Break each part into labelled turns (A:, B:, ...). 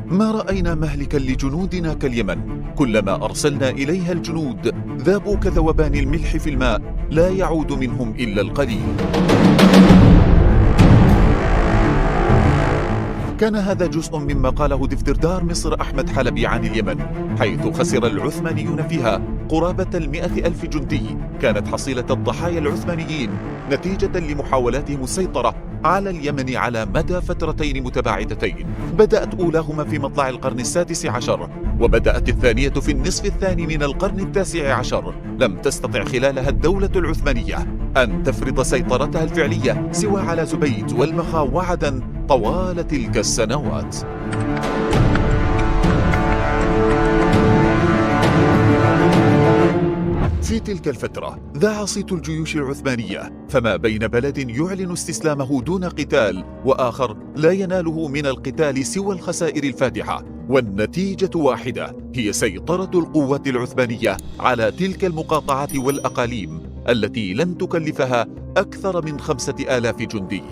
A: ما رأينا مهلكا لجنودنا كاليمن. كلما أرسلنا إليها الجنود ذابوا كذوبان الملح في الماء، لا يعود منهم إلا القليل. كان هذا جزء مما قاله دفتردار مصر أحمد حلبي عن اليمن، حيث خسر العثمانيون فيها قرابة 100,000 جندي كانت حصيلة الضحايا العثمانيين نتيجة لمحاولاتهم السيطرة على اليمن على مدى فترتين متباعدتين، بدأت أولاهما في مطلع القرن السادس عشر، وبدأت الثانية في النصف الثاني من القرن التاسع عشر. لم تستطع خلالها الدولة العثمانية أن تفرض سيطرتها الفعلية سوى على زبيد والمخا وعدن طوال تلك السنوات. في تلك الفترة ذاع صيت الجيوش العثمانية، فما بين بلد يعلن استسلامه دون قتال وآخر لا يناله من القتال سوى الخسائر الفادحة، والنتيجة واحدة هي سيطرة القوات العثمانية على تلك المقاطعات والأقاليم التي لن تكلفها أكثر من 5,000 جندي.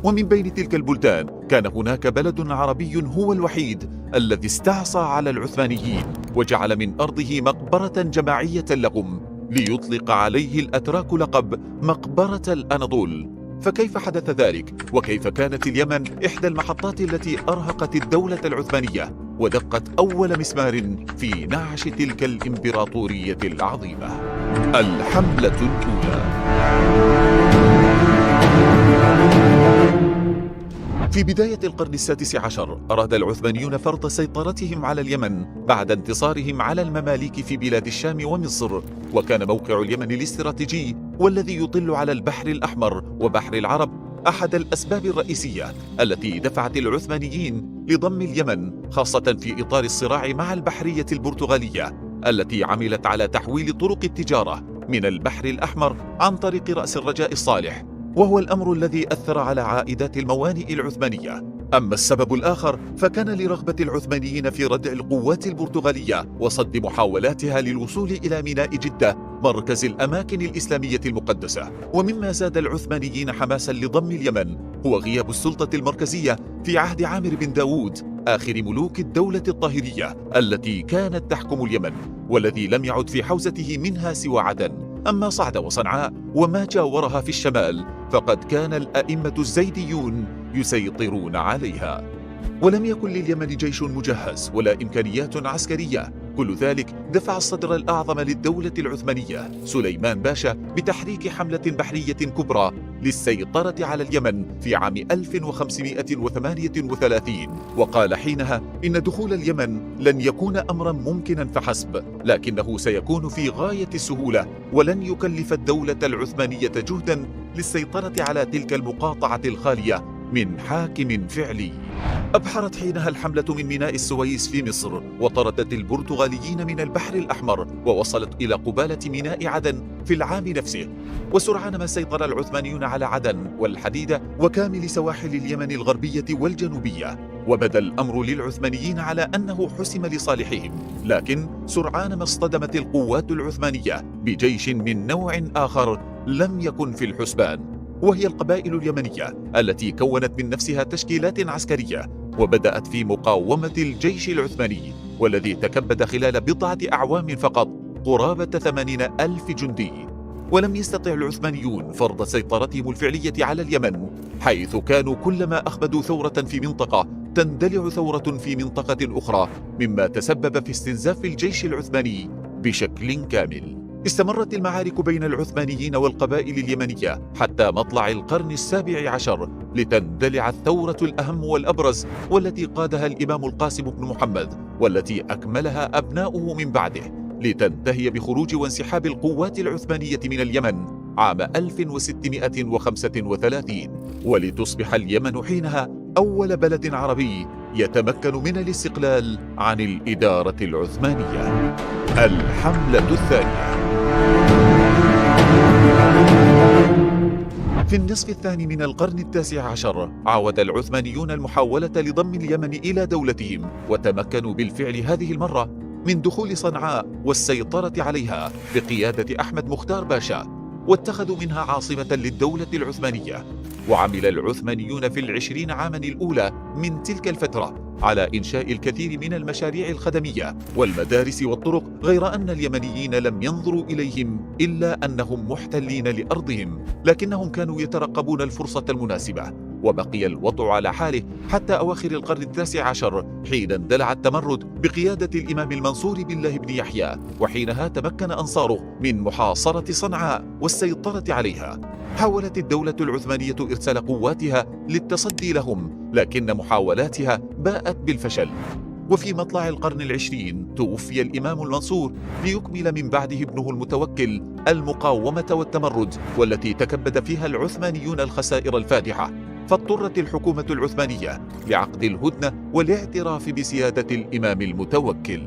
A: ومن بين تلك البلدان كان هناك بلد عربي هو الوحيد الذي استعصى على العثمانيين وجعل من أرضه مقبرة جماعية لهم، ليطلق عليه الأتراك لقب مقبرة الأناضول. فكيف حدث ذلك؟ وكيف كانت اليمن إحدى المحطات التي أرهقت الدولة العثمانية ودقت أول مسمار في نعش تلك الإمبراطورية العظيمة؟ الحملة الأولى. في بداية القرن السادس عشر أراد العثمانيون فرض سيطرتهم على اليمن بعد انتصارهم على المماليك في بلاد الشام ومصر، وكان موقع اليمن الاستراتيجي والذي يطل على البحر الأحمر وبحر العرب أحد الأسباب الرئيسية التي دفعت العثمانيين لضم اليمن، خاصة في إطار الصراع مع البحرية البرتغالية التي عملت على تحويل طرق التجارة من البحر الأحمر عن طريق رأس الرجاء الصالح، وهو الأمر الذي أثر على عائدات الموانئ العثمانية. أما السبب الآخر فكان لرغبة العثمانيين في ردع القوات البرتغالية وصد محاولاتها للوصول إلى ميناء جدة مركز الأماكن الإسلامية المقدسة. ومما زاد العثمانيين حماسا لضم اليمن هو غياب السلطة المركزية في عهد عامر بن داود آخر ملوك الدولة الطاهرية التي كانت تحكم اليمن، والذي لم يعد في حوزته منها سوى عدن. أما صعد وصنعاء وما جاورها في الشمال فقد كان الأئمة الزيديون يسيطرون عليها، ولم يكن لليمن جيش مجهز ولا إمكانيات عسكرية. كل ذلك دفع الصدر الأعظم للدولة العثمانية سليمان باشا بتحريك حملة بحرية كبرى للسيطرة على اليمن في عام 1538، وقال حينها إن دخول اليمن لن يكون أمرا ممكنا فحسب، لكنه سيكون في غاية السهولة ولن يكلف الدولة العثمانية جهدا للسيطرة على تلك المقاطعة الخالية من حاكم فعلي. أبحرت حينها الحملة من ميناء السويس في مصر، وطردت البرتغاليين من البحر الأحمر، ووصلت إلى قبالة ميناء عدن في العام نفسه. وسرعان ما سيطر العثمانيون على عدن والحديدة وكامل سواحل اليمن الغربية والجنوبية، وبدا الأمر للعثمانيين على أنه حسم لصالحهم. لكن سرعان ما اصطدمت القوات العثمانية بجيش من نوع آخر لم يكن في الحسبان، وهي القبائل اليمنية التي كونت من نفسها تشكيلات عسكرية وبدأت في مقاومة الجيش العثماني، والذي تكبد خلال بضعة أعوام فقط قرابة 80,000 جندي. ولم يستطع العثمانيون فرض سيطرتهم الفعلية على اليمن، حيث كانوا كلما أخمدوا ثورة في منطقة تندلع ثورة في منطقة أخرى، مما تسبب في استنزاف الجيش العثماني بشكل كامل. استمرت المعارك بين العثمانيين والقبائل اليمنية حتى مطلع القرن السابع عشر، لتندلع الثورة الأهم والأبرز والتي قادها الإمام القاسم بن محمد، والتي أكملها أبناؤه من بعده، لتنتهي بخروج وانسحاب القوات العثمانية من اليمن عام 1635، ولتصبح اليمن حينها أول بلد عربي يتمكن من الاستقلال عن الإدارة العثمانية. الحملة الثانية. في النصف الثاني من القرن التاسع عشر عاود العثمانيون المحاولة لضم اليمن إلى دولتهم، وتمكنوا بالفعل هذه المرة من دخول صنعاء والسيطرة عليها بقيادة أحمد مختار باشا، واتخذوا منها عاصمة للدولة العثمانية. وعمل العثمانيون في 20 عاما الأولى من تلك الفترة على إنشاء الكثير من المشاريع الخدمية والمدارس والطرق، غير أن اليمنيين لم ينظروا إليهم إلا أنهم محتلين لأرضهم، لكنهم كانوا يترقبون الفرصة المناسبة. وبقي الوضع على حاله حتى أواخر القرن التاسع عشر، حين اندلع التمرد بقيادة الإمام المنصور بالله بن يحيى، وحينها تمكن أنصاره من محاصرة صنعاء والسيطرة عليها. حاولت الدولة العثمانية إرسال قواتها للتصدي لهم، لكن محاولاتها باءت بالفشل. وفي مطلع القرن العشرين توفي الإمام المنصور ليكمل من بعده ابنه المتوكل المقاومة والتمرد، والتي تكبد فيها العثمانيون الخسائر الفادحة. فاضطرت الحكومة العثمانية لعقد الهدنة والاعتراف بسيادة الإمام المتوكل.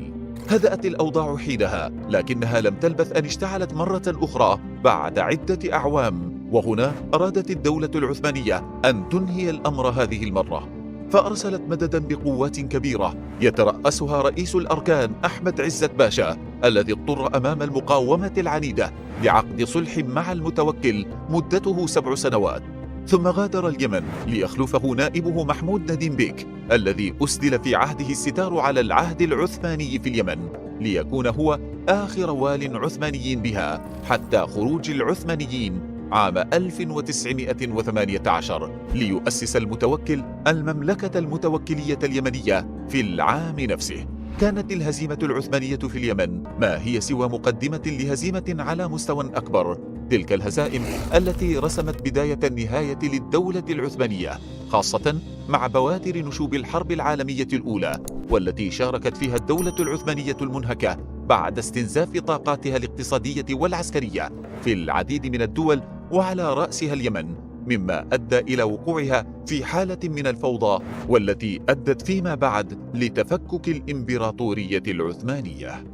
A: هدأت الأوضاع حينها، لكنها لم تلبث أن اشتعلت مرة أخرى بعد عدة أعوام، وهنا أرادت الدولة العثمانية أن تنهي الأمر هذه المرة، فأرسلت مددا بقوات كبيرة يترأسها رئيس الأركان أحمد عزت باشا، الذي اضطر أمام المقاومة العنيدة لعقد صلح مع المتوكل مدته 7 سنوات. ثم غادر اليمن ليخلفه نائبه محمود نديم بيك، الذي أسدل في عهده الستار على العهد العثماني في اليمن، ليكون هو آخر وال عثماني بها حتى خروج العثمانيين عام 1918 ليؤسس المتوكل المملكة المتوكلية اليمنية في العام نفسه. كانت الهزيمة العثمانية في اليمن ما هي سوى مقدمة لهزيمة على مستوى أكبر، تلك الهزائم التي رسمت بداية النهاية للدولة العثمانية، خاصة مع بوادر نشوب الحرب العالمية الأولى، والتي شاركت فيها الدولة العثمانية المنهكة بعد استنزاف طاقاتها الاقتصادية والعسكرية في العديد من الدول وعلى رأسها اليمن، مما أدى إلى وقوعها في حالة من الفوضى، والتي أدت فيما بعد لتفكك الإمبراطورية العثمانية.